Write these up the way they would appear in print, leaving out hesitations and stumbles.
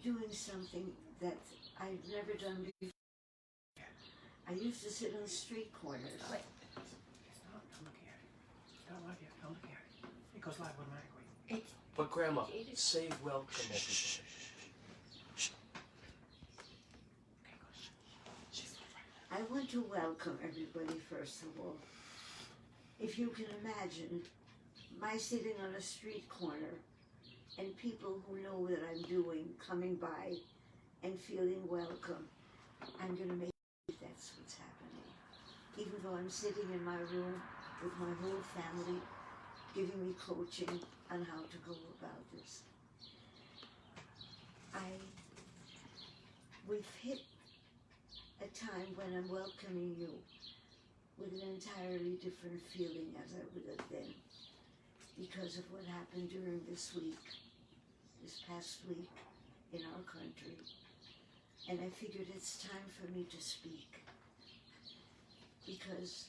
doing something that I've never done before. I used to sit on street corners. Wait. Don't look at it. Don't look at it. Don't look at it. It goes live automatically. But Grandma, say welcome, everybody. I want to welcome everybody first of all. If you can imagine my sitting on a street corner and people who know what I'm doing coming by and feeling welcome, I'm going to make that's what's happening. Even though I'm sitting in my room with my whole family giving me coaching on how to go about this. We've hit a time when I'm welcoming you with an entirely different feeling as I would have been because of what happened during this past week in our country. And I figured it's time for me to speak because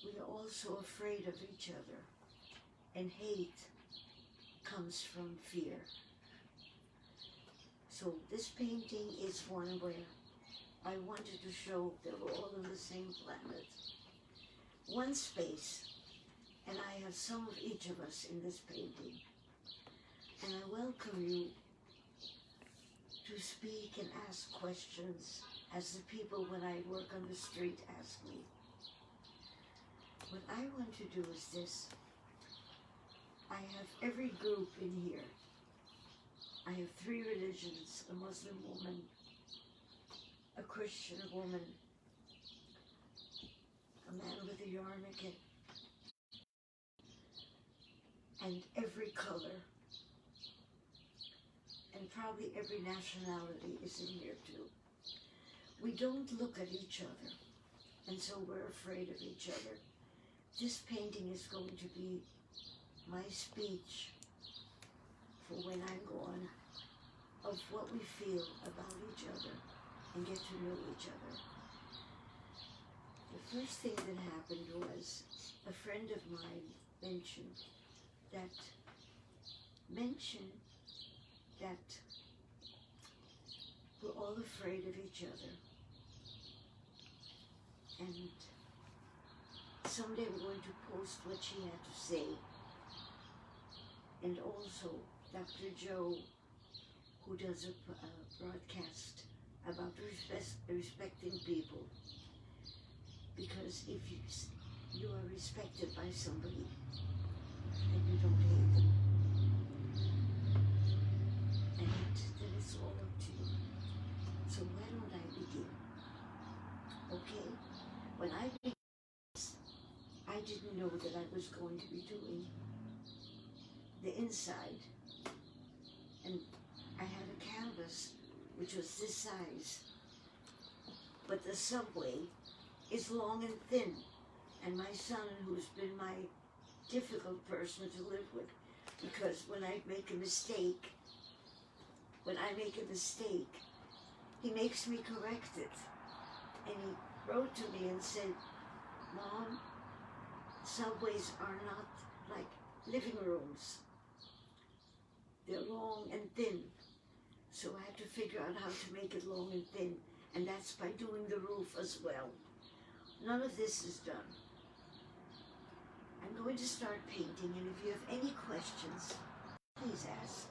we are all so afraid of each other, and hate comes from fear. So this painting is one where I wanted to show that we're all on the same planet. One space, and I have some of each of us in this painting. And I welcome you to speak and ask questions as the people when I work on the street ask me. What I want to do is this. I have every group in here. I have 3 religions, a Muslim woman, a Christian woman, a man with a yarmulke, and every color, and probably every nationality is in here too. We don't look at each other, and so we're afraid of each other. This painting is going to be my speech for when I'm gone, of what we feel about each other and get to know each other. The first thing that happened was a friend of mine mentioned that we're all afraid of each other. And someday I'm going to post what she had to say. And also Dr. Joe, who does a broadcast about respecting people. Because if you are respected by somebody, and you don't hate them, and then it's all up to you. So why don't I begin? Okay? When I began, I didn't know that I was going to be doing the inside, and I had a canvas which was this size, but the subway is long and thin, and my son, who's been my difficult person to live with, because when I make a mistake, he makes me correct it, and he wrote to me and said, Mom, subways are not like living rooms. They're long and thin. So I had to figure out how to make it long and thin, and that's by doing the roof as well. None of this is done. I'm going to start painting, and if you have any questions, please ask.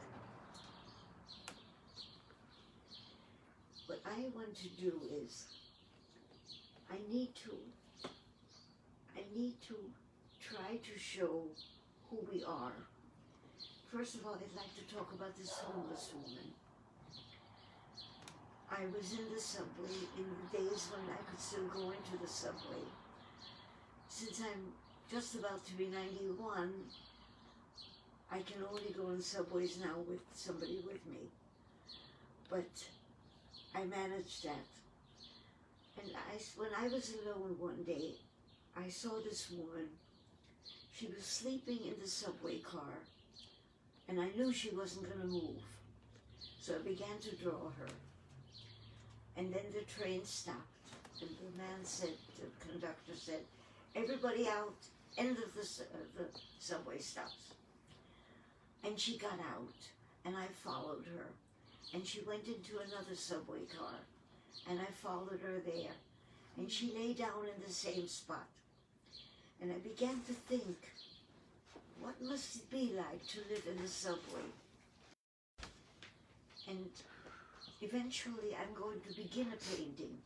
What I want to do is, I need to try to show who we are. First of all, I'd like to talk about this homeless woman. I was in the subway in the days when I could still go into the subway. Since I'm just about to be 91, I can only go in subways now with somebody with me. But I managed that. And when I was alone one day, I saw this woman. She was sleeping in the subway car, and I knew she wasn't going to move. So I began to draw her. And then the train stopped, and the man said, the conductor said, everybody out, end of the subway stops. And she got out, and I followed her. And she went into another subway car, and I followed her there. And she lay down in the same spot. And I began to think, what must it be like to live in the subway? And eventually I'm going to begin a painting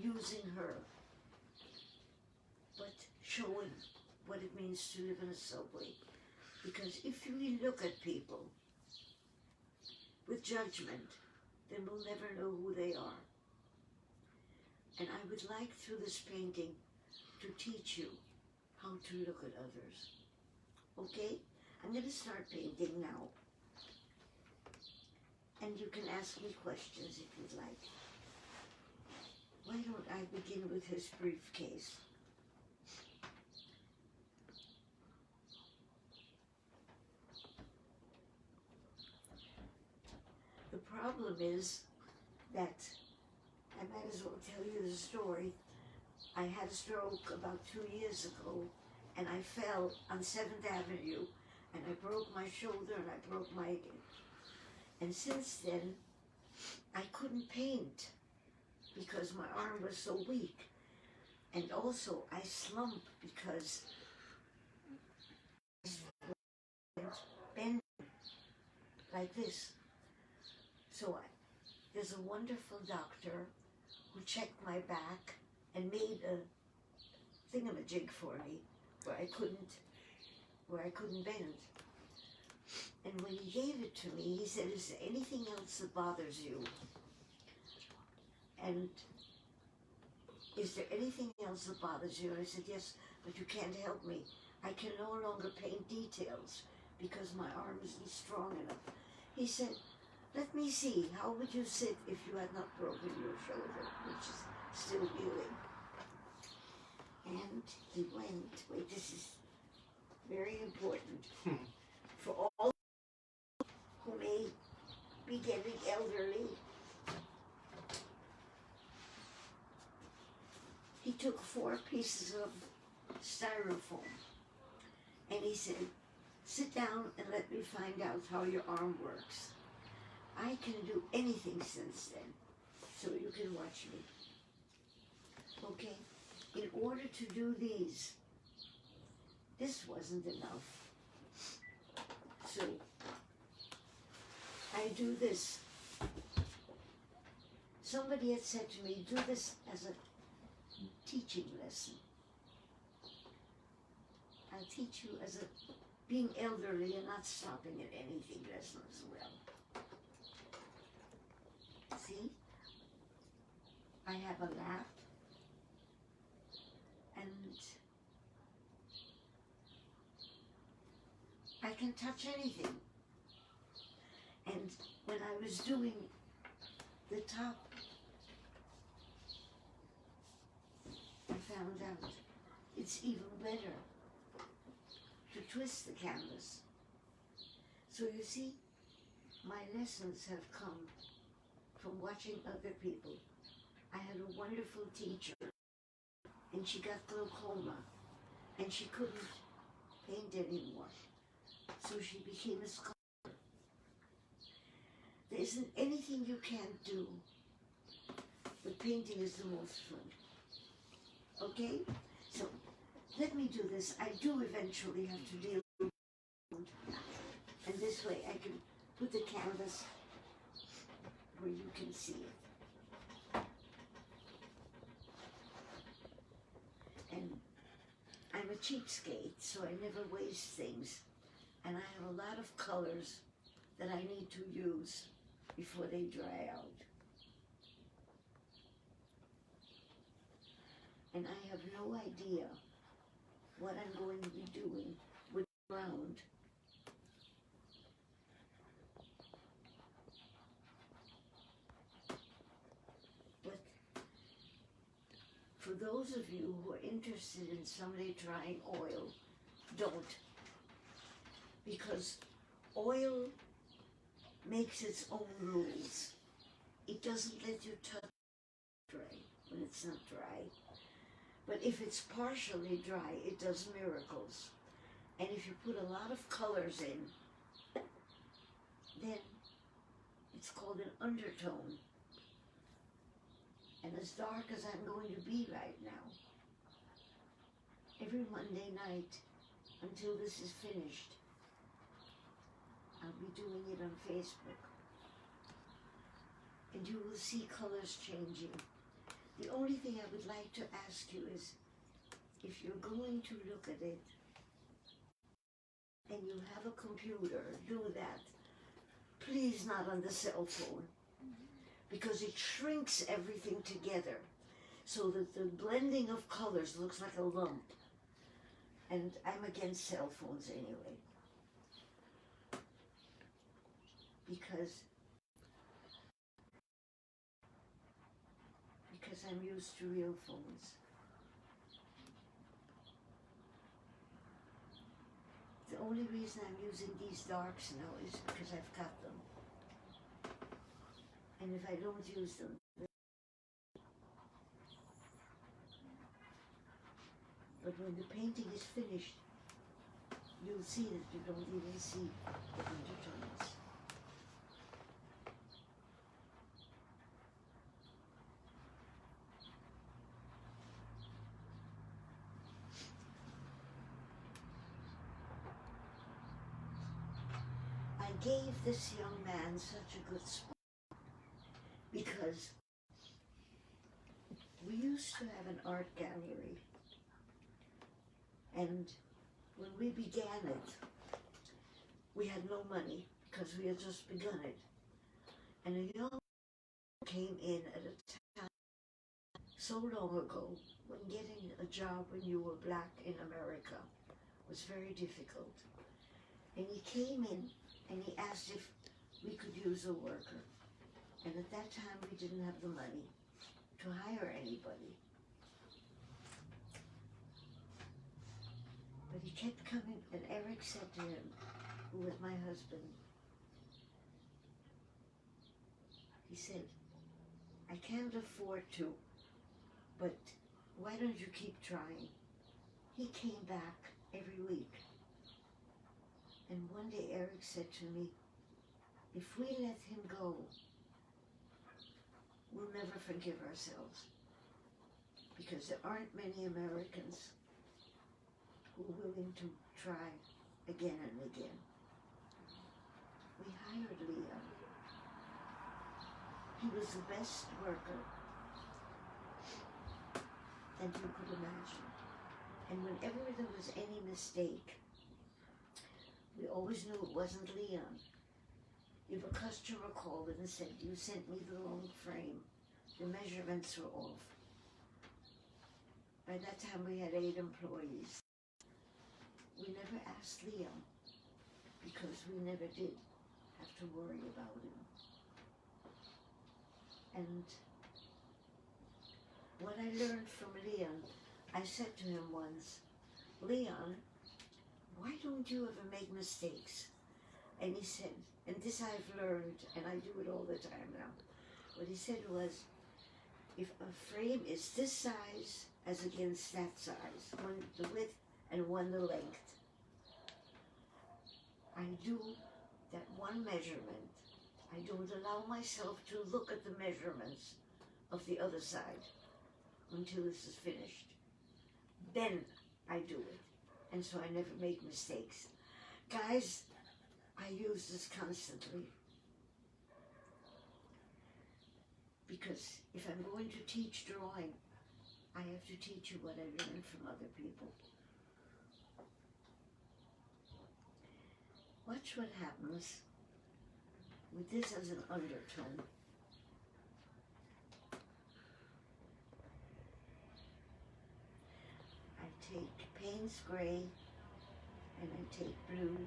using her, but showing what it means to live in a subway. Because if we look at people with judgment, then we'll never know who they are. And I would like through this painting to teach you how to look at others. Okay? I'm going to start painting now. And you can ask me questions if you'd like. Why don't I begin with his briefcase? The problem is that, I might as well tell you the story. I had a stroke about 2 years ago, and I fell on 7th Avenue, and I broke my shoulder and I broke my... And since then, I couldn't paint because my arm was so weak. And also, I slump because I bend like this. So there's a wonderful doctor who checked my back and made a thingamajig for me where I couldn't bend. And when he gave it to me, he said, "Is there anything else that bothers you? And is there anything else that bothers you?" And I said, "Yes, but you can't help me. I can no longer paint details because my arm isn't strong enough." He said, "Let me see, how would you sit if you had not broken your shoulder, which is still healing?" And he went, wait, this is very important for all who may be getting elderly. He took 4 pieces of styrofoam and he said, "Sit down and let me find out how your arm works. I can do anything since then, so you can watch me." Okay? In order to do these, this wasn't enough. So, I do this. Somebody had said to me, do this as a teaching lesson. I'll teach you as a being elderly and not stopping at anything lesson as well. See? I have a lap and I can touch anything. And when I was doing the top, I found out it's even better to twist the canvas. So you see, my lessons have come from watching other people. I had a wonderful teacher, and she got glaucoma, and she couldn't paint anymore. So she became a sculptor. There isn't anything you can't do, but painting is the most fun. Okay? So, let me do this. I do eventually have to deal with it. And this way I can put the canvas where you can see it. And I'm a cheapskate, so I never waste things. And I have a lot of colors that I need to use before they dry out. And I have no idea what I'm going to be doing with the ground. But for those of you who are interested in someday trying oil, don't. Because oil makes its own rules. It doesn't let you touch it dry when it's not dry. But if it's partially dry, it does miracles. And if you put a lot of colors in, then it's called an undertone. And as dark as I'm going to be right now, every Monday night until this is finished, I'll be doing it on Facebook. And you will see colors changing. The only thing I would like to ask you is, if you're going to look at it and you have a computer, do that. Please not on the cell phone, because it shrinks everything together so that the blending of colors looks like a lump. And I'm against cell phones anyway, because I'm used to real phones. The only reason I'm using these darks now is because I've got them. And if I don't use them, but when the painting is finished, you'll see that you don't even see the undertones. I gave this young man such a good spot because we used to have an art gallery, and when we began it, we had no money because we had just begun it. And a young man came in at a time so long ago when getting a job when you were black in America was very difficult. And he came in and he asked if we could use a worker. And at that time we didn't have the money to hire anybody. But he kept coming, and Eric said to him, who was my husband, he said, I can't afford to, but why don't you keep trying? He came back every week. And one day Eric said to me, if we let him go, we'll never forgive ourselves, because there aren't many Americans who are willing to try again and again. We hired Leon. He was the best worker that you could imagine. And whenever there was any mistake, we always knew it wasn't Leon. If a customer called and said, you sent me the wrong frame, the measurements were off. By that time we had 8 employees. We never asked Leon, because we never did have to worry about him. And what I learned from Leon, I said to him once, Leon, why don't you ever make mistakes? And he said, and this I've learned, and I do it all the time now. What he said was, if a frame is this size as against that size, one the width and one the length, I do that one measurement. I don't allow myself to look at the measurements of the other side until this is finished. Then I do it. And so I never make mistakes. Guys, I use this constantly. Because if I'm going to teach drawing, I have to teach you what I learned from other people. Watch what happens with this as an undertone. I take Payne's Gray and I take blue.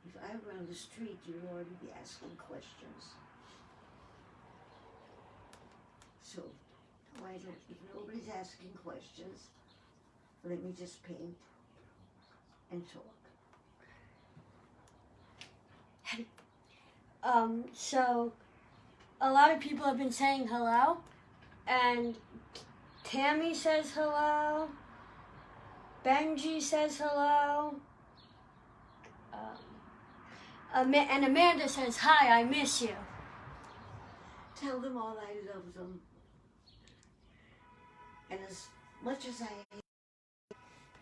If I were on the street, you'd already be asking questions. So, why don't, if nobody's asking questions, let me just paint and talk. Hedy, So a lot of people have been saying hello, and Tammy says hello. Benji says hello. And Amanda says, hi, I miss you. Tell them all I love them. And as much as I hate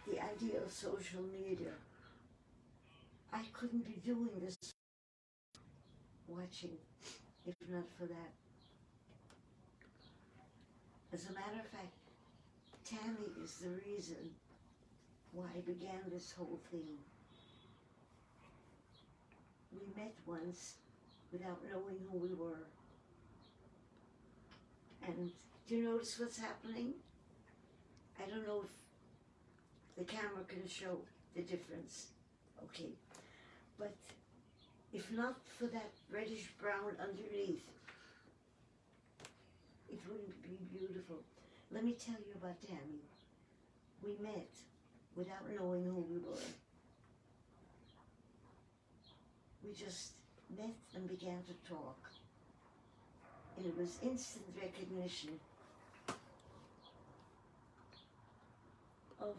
the idea of social media, I couldn't be doing this watching if not for that. As a matter of fact, Tammy is the reason why I began this whole thing. We met once without knowing who we were. And do you notice what's happening? I don't know if the camera can show the difference. Okay. But if not for that reddish brown underneath, it wouldn't be beautiful. Let me tell you about Tammy. We met without knowing who we were. We just met and began to talk. And it was instant recognition of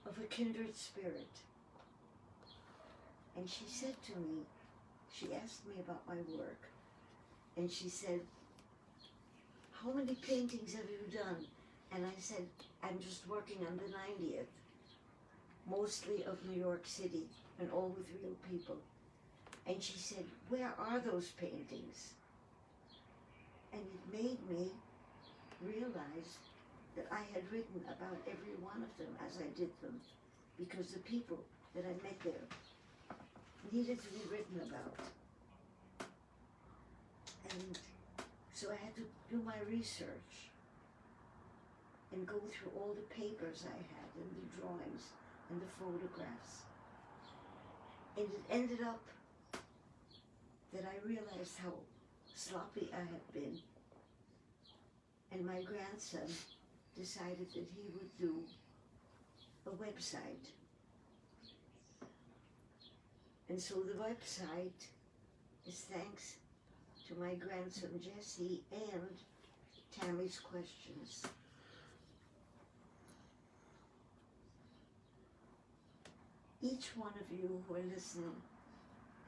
a kindred spirit. And she said to me, she asked me about my work, and she said, how many paintings have you done? And I said, I'm just working on the 90th, mostly of New York City, and all with real people. And she said, where are those paintings? And it made me realize that I had written about every one of them as I did them, because the people that I met there needed to be written about. And so I had to do my research and go through all the papers I had and the drawings and the photographs. And it ended up that I realized how sloppy I had been. And my grandson decided that he would do a website. And so the website is thanks to my grandson Jesse and Tammy's questions. Each one of you who are listening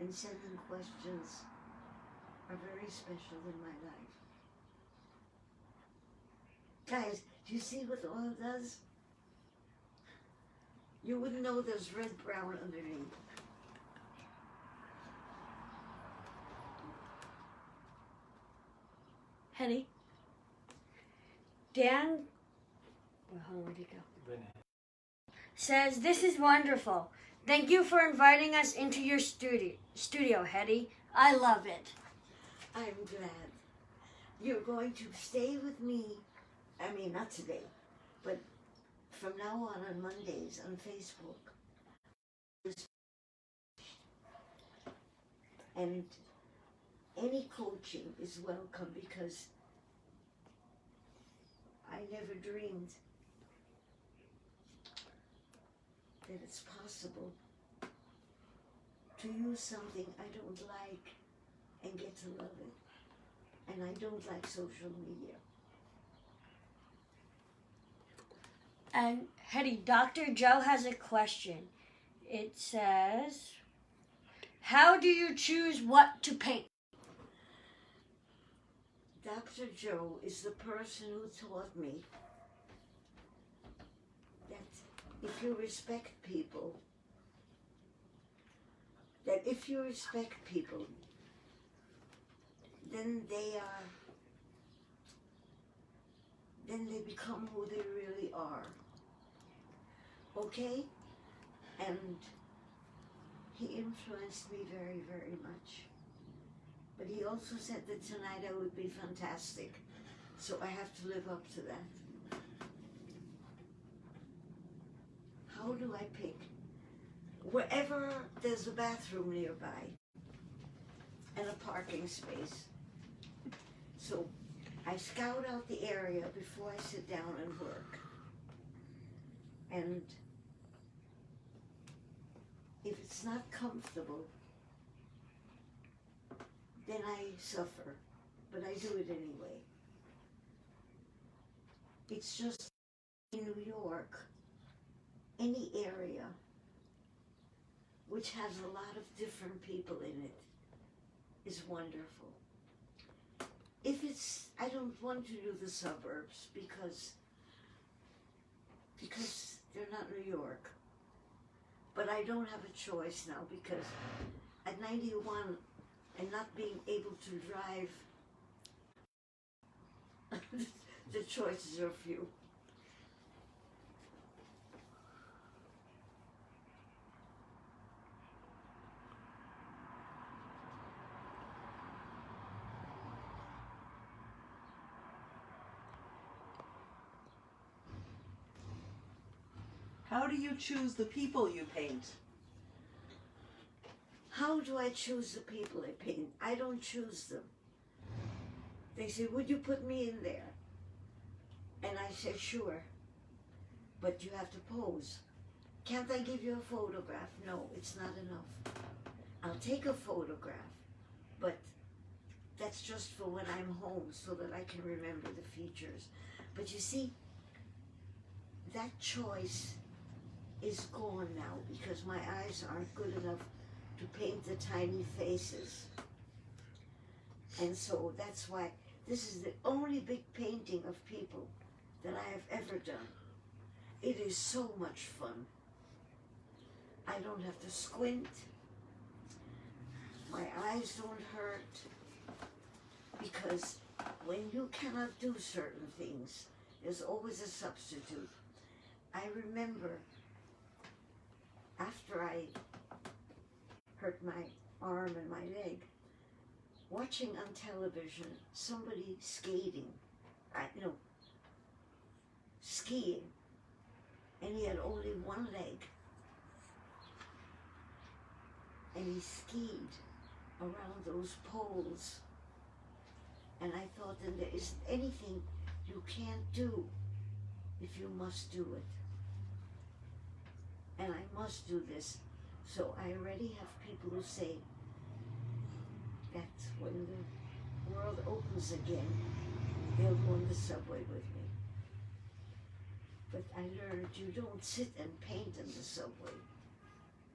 and sending questions are very special in my life. Guys, do you see what oil does? You wouldn't know there's red brown underneath. Hedy. Dan, where'd he go? Says, this is wonderful. Thank you for inviting us into your studio, Hedy. I love it. I'm glad. You're going to stay with me, I mean, not today, but from now on Mondays on Facebook. And any coaching is welcome, because I never dreamed that it's possible to use something I don't like and get to love it. And I don't like social media. And Hedy, Dr. Joe has a question. It says, how do you choose what to paint? Dr. Joe is the person who taught me that if you respect people, then they become who they really are. Okay? And he influenced me very, very much. But he also said that tonight I would be fantastic. So I have to live up to that. How do I pick? Wherever there's a bathroom nearby and a parking space. So I scout out the area before I sit down and work. And if it's not comfortable, then I suffer, but I do it anyway. It's just in New York, any area which has a lot of different people in it is wonderful. If it's, I don't want to do the suburbs because they're not New York. But I don't have a choice now because at 91 and not being able to drive, the choices are few. How do you choose the people you paint? How do I choose the people I paint? I don't choose them. They say, would you put me in there? And I say, sure, but you have to pose. Can't I give you a photograph? No, it's not enough. I'll take a photograph, but that's just for when I'm home so that I can remember the features. But you see, that choice is gone now because my eyes aren't good enough to paint the tiny faces. And so that's why this is the only big painting of people that I have ever done. It is so much fun. I don't have to squint. My eyes don't hurt. Because when you cannot do certain things, there's always a substitute. I remember after I hurt my arm and my leg, watching on television somebody skating, skiing, and he had only one leg, and he skied around those poles, and I thought, then there isn't anything you can't do if you must do it. And I must do this. So I already have people who say that when the world opens again, they'll go on the subway with me. But I learned you don't sit and paint in the subway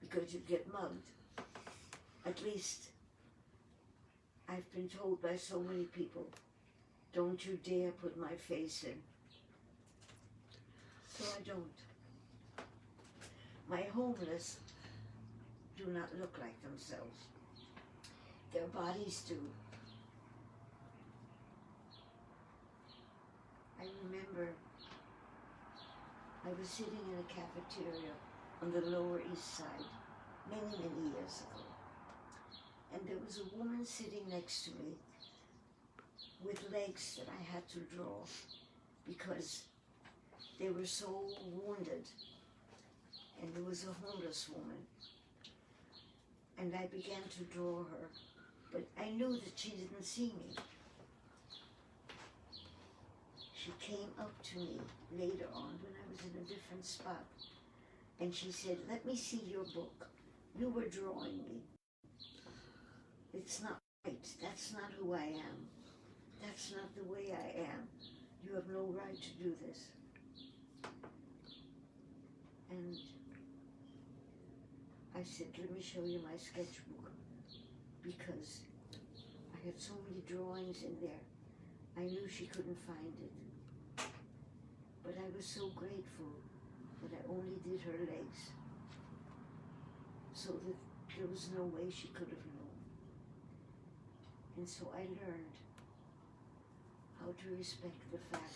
because you get mugged. At least I've been told by so many people, don't you dare put my face in. So I don't. My homeless do not look like themselves. Their bodies do. I remember I was sitting in a cafeteria on the Lower East Side many, many years ago. And there was a woman sitting next to me with legs that I had to draw because they were so wounded. And there was a homeless woman. And I began to draw her, but I knew that she didn't see me. She came up to me later on when I was in a different spot, and she said, let me see your book. You were drawing me. It's not right. That's not who I am. That's not the way I am. You have no right to do this. And I said, let me show you my sketchbook, because I had so many drawings in there. I knew she couldn't find it. But I was so grateful that I only did her legs, so that there was no way she could have known. And so I learned how to respect the fact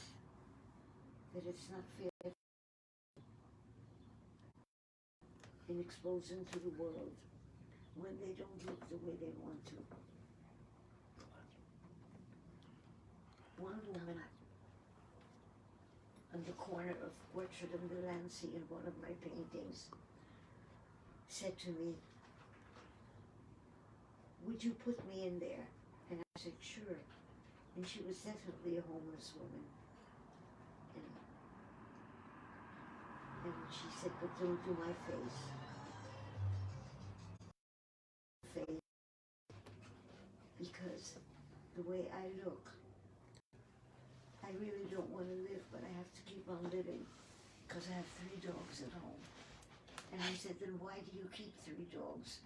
that it's not fair and expose them to the world when they don't look the way they want to. One woman on the corner of Orchard and Delancey in one of my paintings said to me, would you put me in there? And I said, sure. And she was definitely a homeless woman. And she said, but don't do my face. Because the way I look. I really don't want to live, but I have to keep on living because I have 3 dogs at home. And I said, then why do you keep 3 dogs?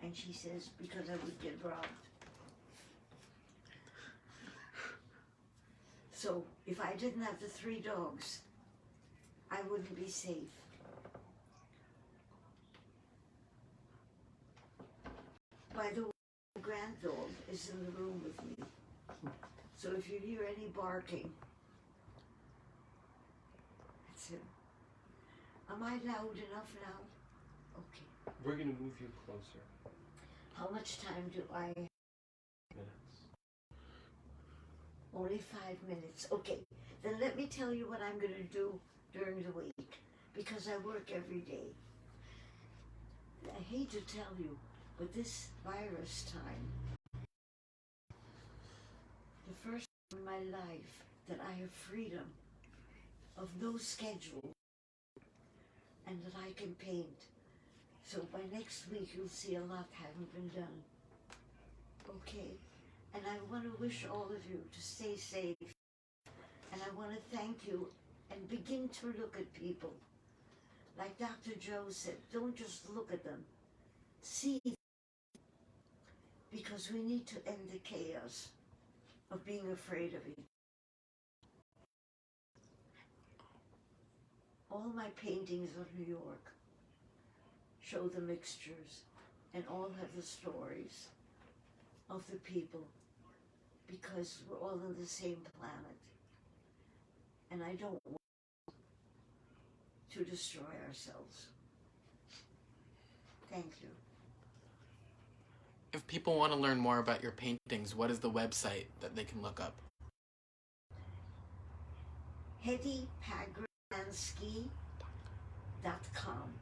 And she says, because I would get robbed. So if I didn't have the 3 dogs, I wouldn't be safe. By the way, my granddog is in the room with me. So if you hear any barking, that's him. Am I loud enough now? Okay. We're gonna move you closer. How much time do I have? Minutes. Only 5 minutes. Okay. Then let me tell you what I'm going to do during the week, because I work every day. I hate to tell you, but this virus time, the first time in my life that I have freedom of no schedule and that I can paint. So by next week you'll see a lot haven't been done. Okay? And I want to wish all of you to stay safe. And I want to thank you and begin to look at people. Like Dr. Joe said, don't just look at them. See them. Because we need to end the chaos of being afraid of it. All my paintings of New York show the mixtures and all have the stories of the people, because we're all on the same planet. And I don't want to destroy ourselves. Thank you. If people want to learn more about your paintings, what is the website that they can look up? HedyPagremanski.com.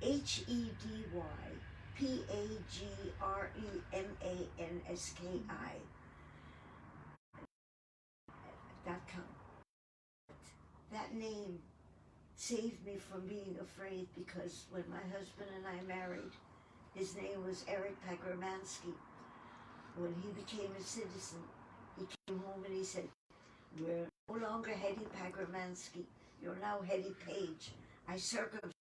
HedyPagremanski.com. That name saved me from being afraid, because when my husband and I married, his name was Eric Pagramansky. When he became a citizen, he came home and he said, "You're no longer Hedy Pagramansky, you're now Hedy Page." I circumvented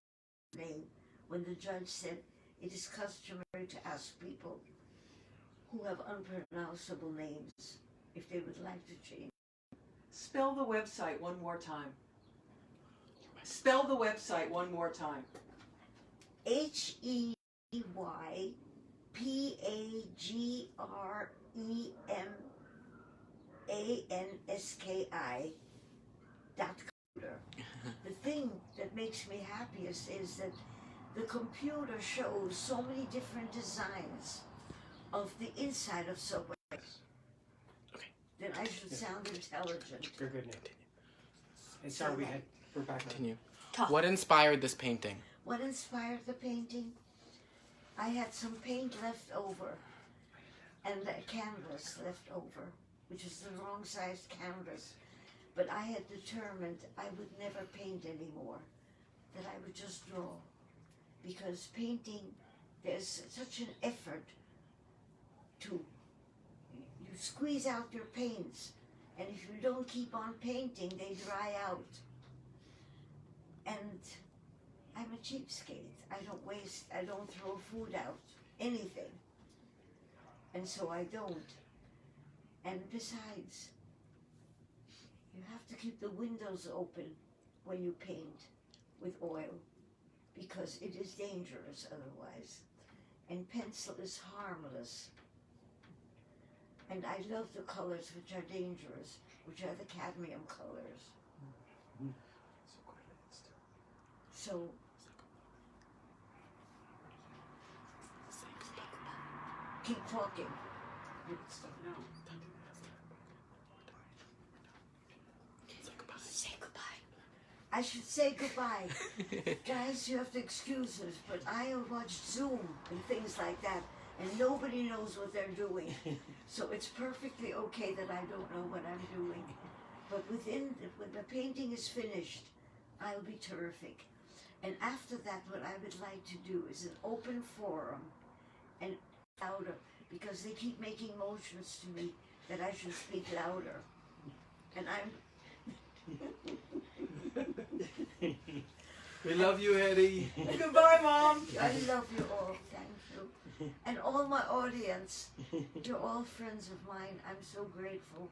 the name when the judge said it is customary to ask people who have unpronounceable names if they would like to change. Spell the website one more time. Spell the website one more time. HedyPagremanski.com. The thing that makes me happiest is that the computer shows so many different designs of the inside of Subway. Okay. Then I should sound intelligent. You're good, Nick. And sorry, we're back on. Continue. What inspired this painting? What inspired the painting? I had some paint left over and a canvas left over, which is the wrong sized canvas. But I had determined I would never paint anymore, that I would just draw. Because painting, there's such an effort to, you squeeze out your paints, and if you don't keep on painting, they dry out. And I'm a cheapskate. I don't waste, I don't throw food out, anything. And so I don't. And besides, you have to keep the windows open when you paint with oil, because it is dangerous otherwise. And pencil is harmless. And I love the colors which are dangerous, which are the cadmium colors. So, keep talking. Say goodbye. I should say goodbye. Guys, you have to excuse us, but I watch Zoom and things like that, and nobody knows what they're doing. So it's perfectly okay that I don't know what I'm doing. But when the painting is finished, I'll be terrific. And after that, what I would like to do is an open forum and louder, because they keep making motions to me that I should speak louder. And I'm We love you, Hedy. Goodbye, Mom. I love you all, thank you. And all my audience, you're all friends of mine. I'm so grateful.